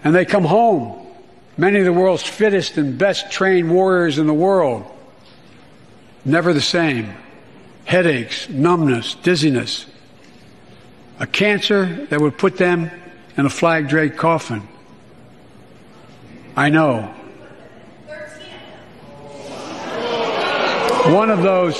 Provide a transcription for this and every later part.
And they come home, many of the world's fittest and best trained warriors in the world, never the same. Headaches, numbness, dizziness. A cancer that would put them in a flag-draped coffin. I know. One of those.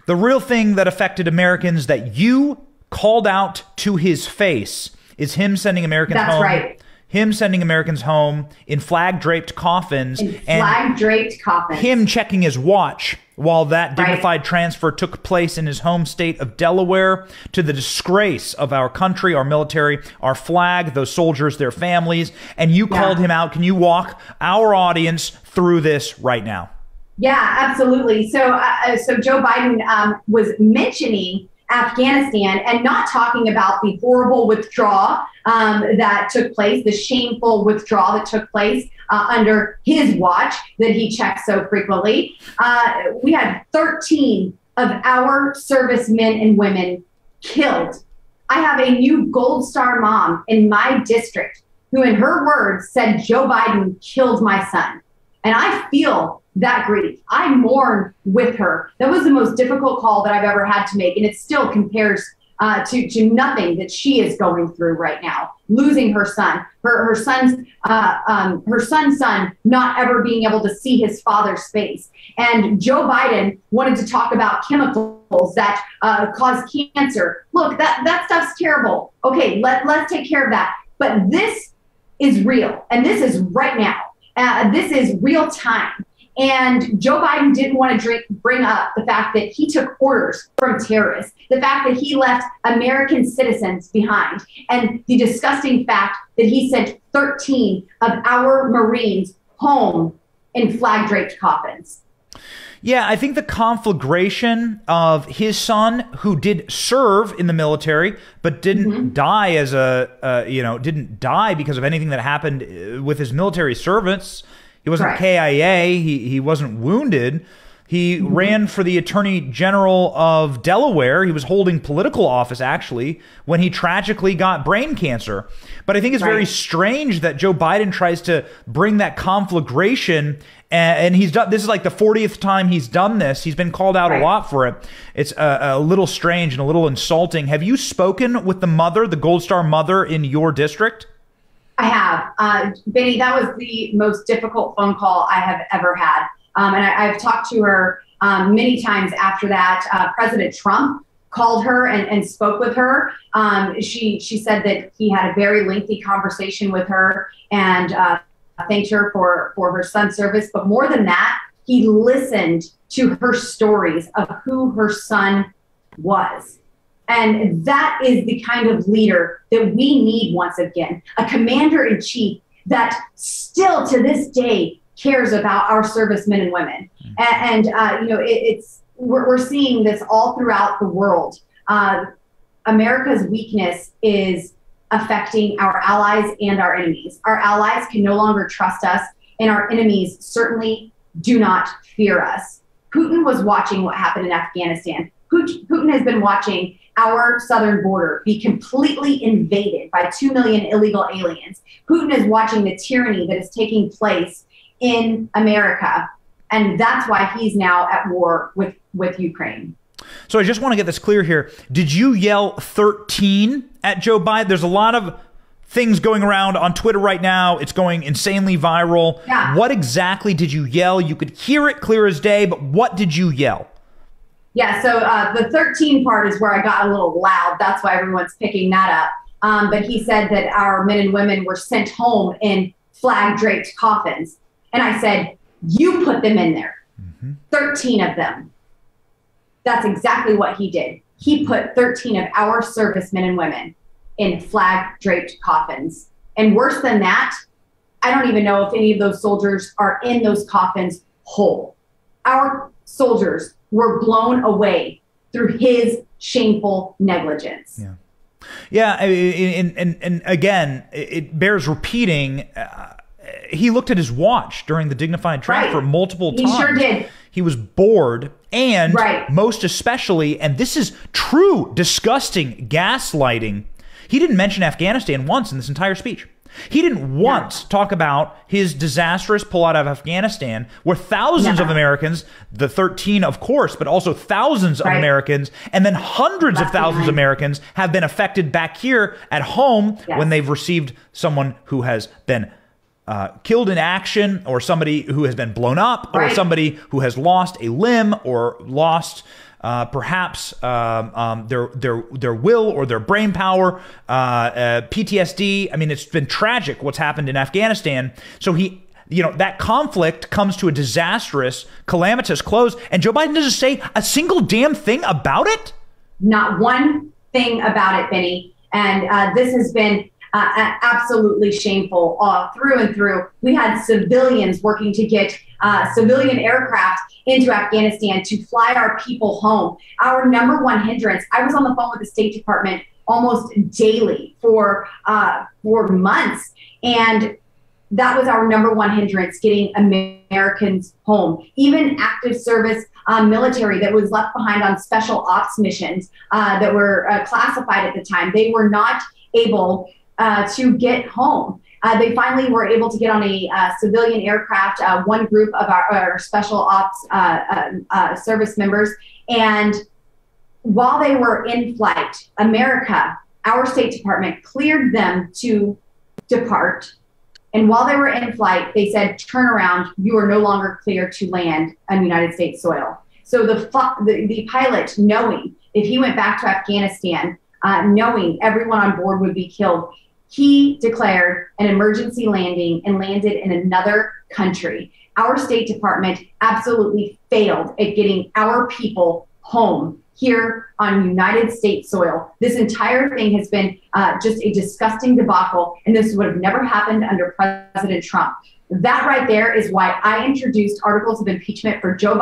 The real thing that affected Americans that you called out to his face is him sending Americans home. That's right. Him sending Americans home in flag-draped coffins. Flag-draped coffins. Him checking his watch while that dignified transfer took place in his home state of Delaware, to the disgrace of our country, our military, our flag, those soldiers, their families. And you called him out. Can you walk our audience through this right now? Yeah, absolutely. So Joe Biden was mentioning Afghanistan and not talking about the horrible withdrawal that took place, the shameful withdrawal that took place under his watch that he checks so frequently. We had 13 of our servicemen and women killed. I have a new Gold Star mom in my district who, in her words, said Joe Biden killed my son. And I feel that grief. I mourn with her. That was the most difficult call that I've ever had to make. And it still compares to nothing that she is going through right now. Losing her son, her son's son not ever being able to see his father's face. And Joe Biden wanted to talk about chemicals that cause cancer. Look, that stuff's terrible. Okay, let's take care of that. But this is real. And this is right now. This is real time. And Joe Biden didn't want to bring up the fact that he took orders from terrorists, the fact that he left American citizens behind, and the disgusting fact that he sent 13 of our Marines home in flag-draped coffins. Yeah, I think the conflagration of his son, who did serve in the military, but didn't die as didn't die because of anything that happened with his military service. He wasn't KIA. He wasn't wounded. He ran for the Attorney General of Delaware. He was holding political office, actually, when he tragically got brain cancer. But I think it's very strange that Joe Biden tries to bring that conflagration, and he's done. This is like the 40th time he's done this. He's been called out a lot for it. It's a little strange and a little insulting. Have you spoken with the mother, the Gold Star mother, in your district? I have. Benny, that was the most difficult phone call I have ever had. And I've talked to her many times after that. President Trump called her and spoke with her. She said that he had a very lengthy conversation with her and thanked her for her son's service. But more than that, he listened to her stories of who her son was. And that is the kind of leader that we need once again, a commander-in-chief that still to this day cares about our servicemen and women. And we're seeing this all throughout the world. America's weakness is affecting our allies and our enemies. Our allies can no longer trust us, and our enemies certainly do not fear us. Putin was watching what happened in Afghanistan. Putin has been watching our southern border be completely invaded by 2 million illegal aliens. Putin is watching the tyranny that is taking place in America. And that's why he's now at war with Ukraine. So I just want to get this clear here. Did you yell 13 at Joe Biden? There's a lot of things going around on Twitter right now. It's going insanely viral. Yeah. What exactly did you yell? You could hear it clear as day, but what did you yell? Yeah, so the 13 part is where I got a little loud. That's why everyone's picking that up. But he said that our men and women were sent home in flag-draped coffins. And I said, you put them in there. 13 of them. That's exactly what he did. He put 13 of our servicemen and women in flag-draped coffins. And worse than that, I don't even know if any of those soldiers are in those coffins whole. Our soldiers were blown away through his shameful negligence. Yeah. And again, it bears repeating. He looked at his watch during the dignified transfer multiple times. He sure did. He was bored And most especially, and this is true, disgusting gaslighting, he didn't mention Afghanistan once in this entire speech. He didn't once talk about his disastrous pullout of Afghanistan, where thousands of Americans, the 13 of course, but also thousands of Americans, and then hundreds of thousands of Americans have been affected back here at home when they've received someone who has been killed in action, or somebody who has been blown up, or somebody who has lost a limb, or lost perhaps their will or their brain power, PTSD. I mean, it's been tragic what's happened in Afghanistan. So that conflict comes to a disastrous, calamitous close, and Joe Biden doesn't say a single damn thing about it? Not one thing about it, Benny. And this has been absolutely shameful through and through. We had civilians working to get civilian aircraft into Afghanistan to fly our people home. Our number one hindrance, I was on the phone with the State Department almost daily for months, and that was our number one hindrance, getting Americans home. Even active service military that was left behind on special ops missions that were classified at the time, they were not able to get home. They finally were able to get on a civilian aircraft, one group of our special ops service members. And while they were in flight, our State Department cleared them to depart. And while they were in flight, they said, turn around, you are no longer clear to land on United States soil. So the pilot, knowing if he went back to Afghanistan, knowing everyone on board would be killed, he declared an emergency landing and landed in another country. Our State Department absolutely failed at getting our people home here on United States soil. This entire thing has been just a disgusting debacle, and this would have never happened under President Trump. That right there is why I introduced articles of impeachment for Joe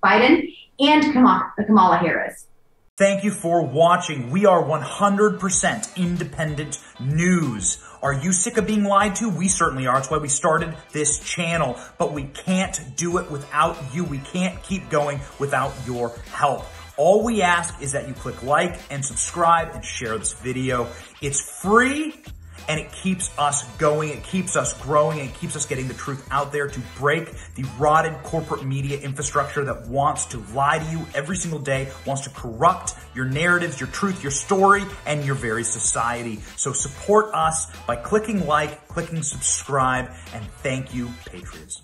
Biden and Kamala Harris. Thank you for watching. We are 100% independent news. Are you sick of being lied to? We certainly are. That's why we started this channel. But we can't do it without you. We can't keep going without your help. All we ask is that you click like and subscribe and share this video. It's free. And it keeps us going, it keeps us growing, and it keeps us getting the truth out there to break the rotted corporate media infrastructure that wants to lie to you every single day, wants to corrupt your narratives, your truth, your story, and your very society. So support us by clicking like, clicking subscribe, and thank you, Patriots.